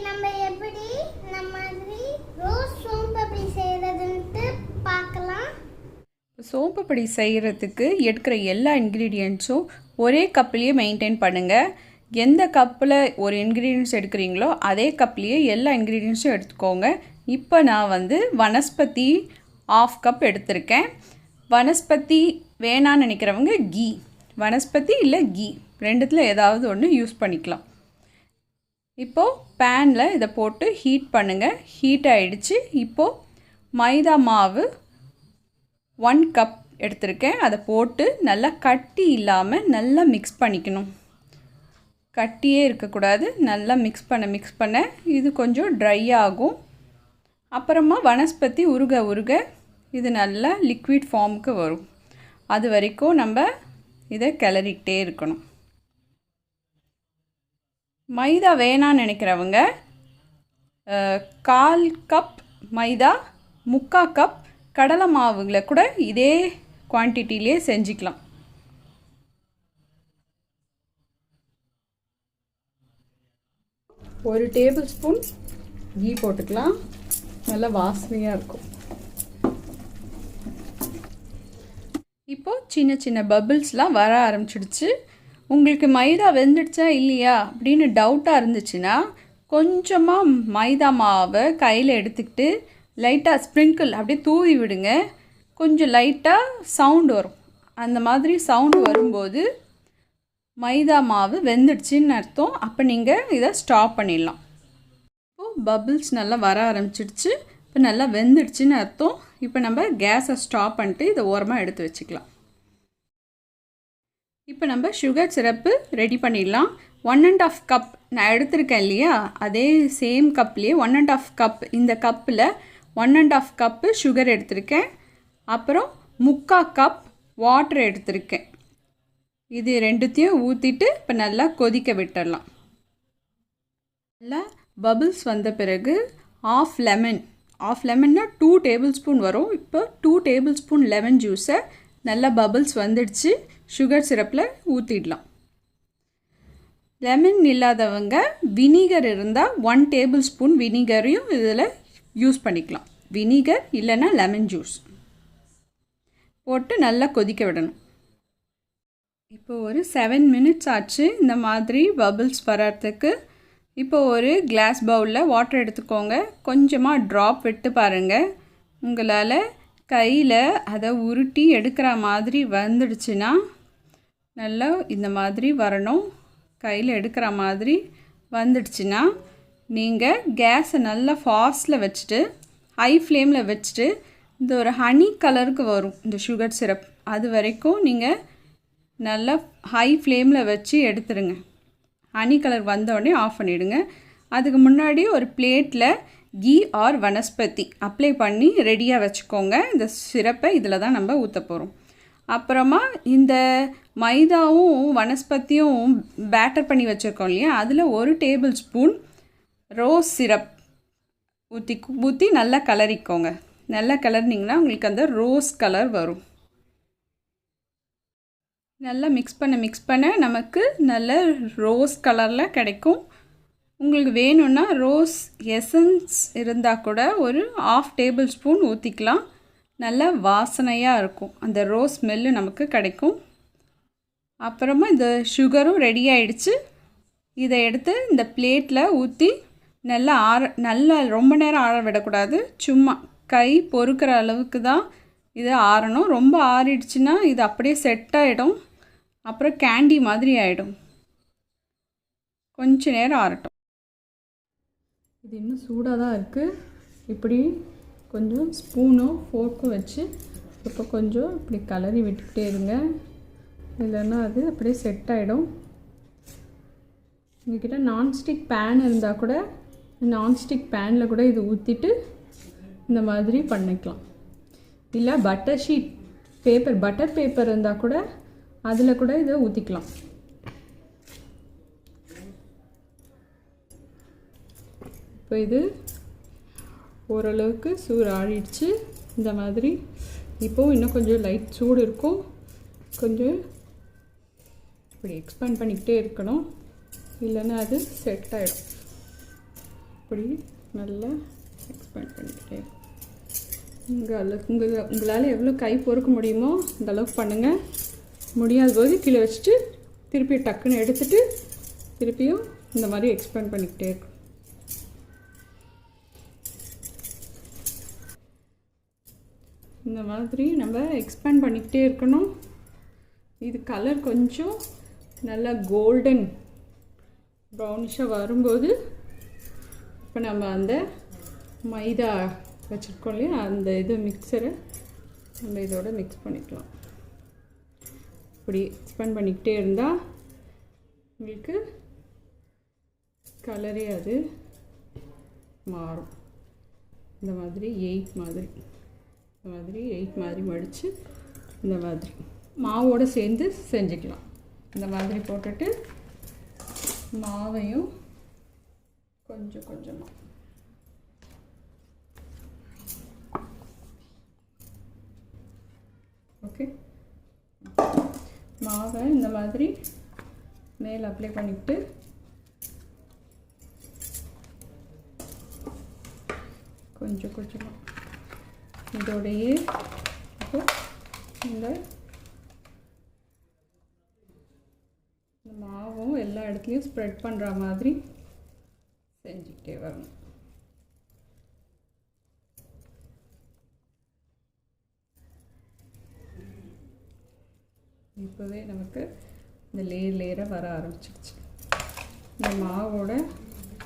நம்ம எப்படி நம்ம மாதிரி ரோஸ் சோம்பப்படி செய்யறதுன்னு பார்க்கலாம். சோம்பப்படி செய்கிறதுக்கு எடுக்கிற எல்லா இன்க்ரீடியன்ட்ஸும் ஒரே கப்லேயே மெயின்டைன் பண்ணுங்கள். எந்த கப்பில் ஒரு இன்க்ரீடியன்ட்ஸ் எடுக்கிறீங்களோ அதே கப்லேயே எல்லா இன்க்ரீடியன்ட்ஸும் எடுத்துக்கோங்க. இப்போ நான் வனஸ்பதி 1/2 கப் எடுத்திருக்கேன். வனஸ்பதி வேணான்னு நினைக்கிறவங்க கீ, வனஸ்பதி இல்லை கீ ரெண்டுத்தில் ஏதாவது ஒன்று யூஸ் பண்ணிக்கலாம். இப்போது பேனில் இதை போட்டு ஹீட் பண்ணுங்கள். ஹீட் ஆகிடுச்சு. இப்போது மைதா மாவு 1 கப் எடுத்திருக்கேன். அதை போட்டு நல்லா கட்டி இல்லாமல் நல்லா மிக்ஸ் பண்ணிக்கணும். கட்டியே இருக்கக்கூடாது. நல்லா மிக்ஸ் பண்ண இது கொஞ்சம் ட்ரை ஆகும். அப்புறமா வனஸ்பதி உருக இது நல்லா லிக்விட் ஃபார்முக்கு வரும். அது வரைக்கும் நம்ம இதை கிளறிக்கிட்டே இருக்கணும். மைதா வேணான்னு நினைக்கிறவங்க 1/4 கப் மைதா 3/4 கப் கடலை மாவுகளை கூட இதே குவான்டிட்டிலே செஞ்சுக்கலாம். ஒரு டேபிள் ஸ்பூன் கீ போட்டுக்கலாம். நல்லா வாசனையாக இருக்கும். இப்போது சின்ன சின்ன பபிள்ஸ்லாம் வர ஆரம்பிச்சிடுச்சு. உங்களுக்கு மைதா வெந்துடுச்சா இல்லையா அப்படின்னு டவுட்டாக இருந்துச்சுன்னா கொஞ்சமாக மைதா மாவை கையில் எடுத்துக்கிட்டு லைட்டாக ஸ்ப்ரிங்கிள் அப்படியே தூவி விடுங்க. கொஞ்சம் லைட்டாக சவுண்டு வரும். அந்த மாதிரி சவுண்டு வரும்போது மைதா மாவு வெந்துடுச்சின்னு அர்த்தம். அப்போ நீங்கள் இதை ஸ்டாப் பண்ணிடலாம். இப்போது பபிள்ஸ் நல்லா வர ஆரம்பிச்சிடுச்சு. இப்போ நல்லா வெந்துடுச்சின்னு அர்த்தம். இப்போ நம்ம கேஸை ஸ்டாப் பண்ணிட்டு இதை ஓரமாக எடுத்து வச்சுக்கலாம். இப்போ நம்ம சுகர் சிரப்பு ரெடி பண்ணிடலாம். 1.5 கப் நான் எடுத்திருக்கேன் இல்லையா, அதே சேம் கப்லேயே 1.5 கப், இந்த கப்பில் 1.5 கப்பு சுகர் எடுத்திருக்கேன். அப்புறம் 3/4 கப் வாட்டர் எடுத்திருக்கேன். இது ரெண்டுத்தையும் ஊற்றிட்டு இப்போ நல்லா கொதிக்க விட்டுடலாம். நல்லா பபிள்ஸ் வந்த பிறகு ஆஃப் லெமன்னா 2 டேபிள் ஸ்பூன் வரும். இப்போ 2 டேபிள் ஸ்பூன் லெமன் ஜூஸை நல்லா பபிள்ஸ் வந்துடுச்சு சுகர் சிரப்பில் ஊற்றிடலாம். லெமன் இல்லாதவங்க வினிகர் இருந்தால் 1 டேபிள் ஸ்பூன் வினிகரையும் இதில் யூஸ் பண்ணிக்கலாம். வினிகர் இல்லைன்னா லெமன் ஜூஸ் போட்டு நல்லா கொதிக்க விடணும். இப்போ ஒரு 7 மினிட்ஸ் ஆச்சு இந்த மாதிரி பபிள்ஸ் வர்றதுக்கு. இப்போ ஒரு கிளாஸ் பவுலில் வாட்டர் எடுத்துக்கோங்க. கொஞ்சமாக ட்ராப் விட்டு பாருங்கள். உங்களால் கையில் அதை உருட்டி எடுக்கிற மாதிரி வந்துடுச்சுன்னா நல்லா இந்த மாதிரி வரணும். கையில் எடுக்கிற மாதிரி வந்துடுச்சுன்னா நீங்கள் கேஸை நல்லா ஃபாஸ்ட்டில் வச்சுட்டு ஹை ஃப்ளேமில் வச்சுட்டு இந்த ஒரு ஹனி கலருக்கு வரும் இந்த சுகர் சிரப், அது வரைக்கும் நீங்கள் நல்லா ஹை ஃப்ளேமில் வச்சு எடுத்துருங்க. ஹனி கலர் வந்தோடனே ஆஃப் பண்ணிவிடுங்க. அதுக்கு முன்னாடி ஒரு பிளேட்டில் கீ ஆர் வனஸ்பதி அப்ளை பண்ணி ரெடியாக வச்சுக்கோங்க. இந்த சிரப்பை இதில் தான் நம்ம ஊற்ற போகிறோம். அப்புறமா இந்த மைதாவும் வனஸ்பதியும் பேட்டர் பண்ணி வச்சுருக்கோம் இல்லையா, அதில் 1 டேபிள் ஸ்பூன் ரோஸ் சிரப் ஊற்றி நல்லா கலரிக்கோங்க. நல்லா கலர்னிங்கன்னா உங்களுக்கு அந்த ரோஸ் கலர் வரும். நல்லா மிக்ஸ் பண்ண நமக்கு நல்ல ரோஸ் கலரில் கிடைக்கும். உங்களுக்கு வேணும்னா ரோஸ் எசன்ஸ் இருந்தால் கூட ஒரு 1/2 டேபிள் ஸ்பூன் ஊற்றிக்கலாம். நல்ல வாசனையாக இருக்கும். அந்த ரோஸ் ஸ்மெல்லு நமக்கு கிடைக்கும். அப்புறமா இந்த சுகரும் ரெடி ஆகிடுச்சு. இதை எடுத்து இந்த பிளேட்டில் ஊற்றி நல்லா ரொம்ப நேரம் ஆற விடக்கூடாது. சும்மா கை பொறுக்கிற அளவுக்கு தான் இது ஆறணும். ரொம்ப ஆறிடுச்சுன்னா இது அப்படியே செட் ஆகிடும். அப்புறம் கேண்டி மாதிரி ஆகிடும். கொஞ்ச நேரம் ஆறட்டும். இது இன்னும் சூடாக தான் இருக்குது. இப்படி கொஞ்சம் ஸ்பூனும் ஃபோர்க்கும் வச்சு இப்போ கொஞ்சம் இப்படி கலரி விட்டுக்கிட்டே இருங்க. இல்லைன்னா அது அப்படியே செட் ஆகிடும். உங்கள்கிட்ட நான்ஸ்டிக் பேன் இருந்தால் கூட நான்ஸ்டிக் பேனில் கூட இது ஊற்றிட்டு இந்த மாதிரி பண்ணிக்கலாம். இல்லை பட்டர் பேப்பர் இருந்தால் கூட அதில் கூட இதை ஊற்றிக்கலாம். இப்போ இது ஓரளவுக்கு சூடு ஆறிடுச்சு. இந்த மாதிரி இப்போது இன்னும் கொஞ்சம் லைட் சூடு இருக்கும். கொஞ்சம் இப்படி எக்ஸ்பேண்ட் பண்ணிக்கிட்டே இருக்கணும். இல்லைன்னா அது செட் ஆகிடும். இப்படி நல்லா எக்ஸ்பேண்ட் பண்ணிக்கிட்டே உங்களால் எவ்வளோ கை பொறுக்க முடியுமோ அந்த அளவுக்கு பண்ணுங்கள். முடியாத போது கீழே வச்சுட்டு திருப்பி டக்குன்னு எடுத்துகிட்டு திருப்பியும் இந்த மாதிரி எக்ஸ்பேண்ட் பண்ணிக்கிட்டே இருக்கும். இந்த மாதிரி நம்ம எக்ஸ்பேண்ட் பண்ணிக்கிட்டே இருக்கணும். இது கலர் கொஞ்சம் நல்லா கோல்டன் ப்ரௌனிஷாக வரும்போது இப்போ நம்ம அந்த மைதா வச்சுருக்கோம் இல்லையா, அந்த இது மிக்சரை நம்ம இதோட மிக்ஸ் பண்ணிக்கலாம். இப்படி எக்ஸ்பேண்ட் பண்ணிக்கிட்டே இருந்தால் உங்களுக்கு கலரே அது மாறும். இந்த மாதிரி எயிட் மாதிரி மடித்து இந்த மாதிரி மாவோடு சேர்ந்து செஞ்சுக்கலாம். இந்த மாதிரி போட்டுட்டு மாவையும் கொஞ்சம் கொஞ்சமாக ஓகே, மாவை இந்த மாதிரி மேலே அப்ளை பண்ணிவிட்டு கொஞ்சம் கொஞ்சமாக இதோடையே இப்போ இந்த மாவும் எல்லா இடத்துலையும் ஸ்ப்ரெட் பண்ணுற மாதிரி செஞ்சுக்கிட்டே வரணும். இப்போவே நமக்கு இந்த லேயராக வர ஆரம்பிச்சிருச்சு. இந்த மாவோட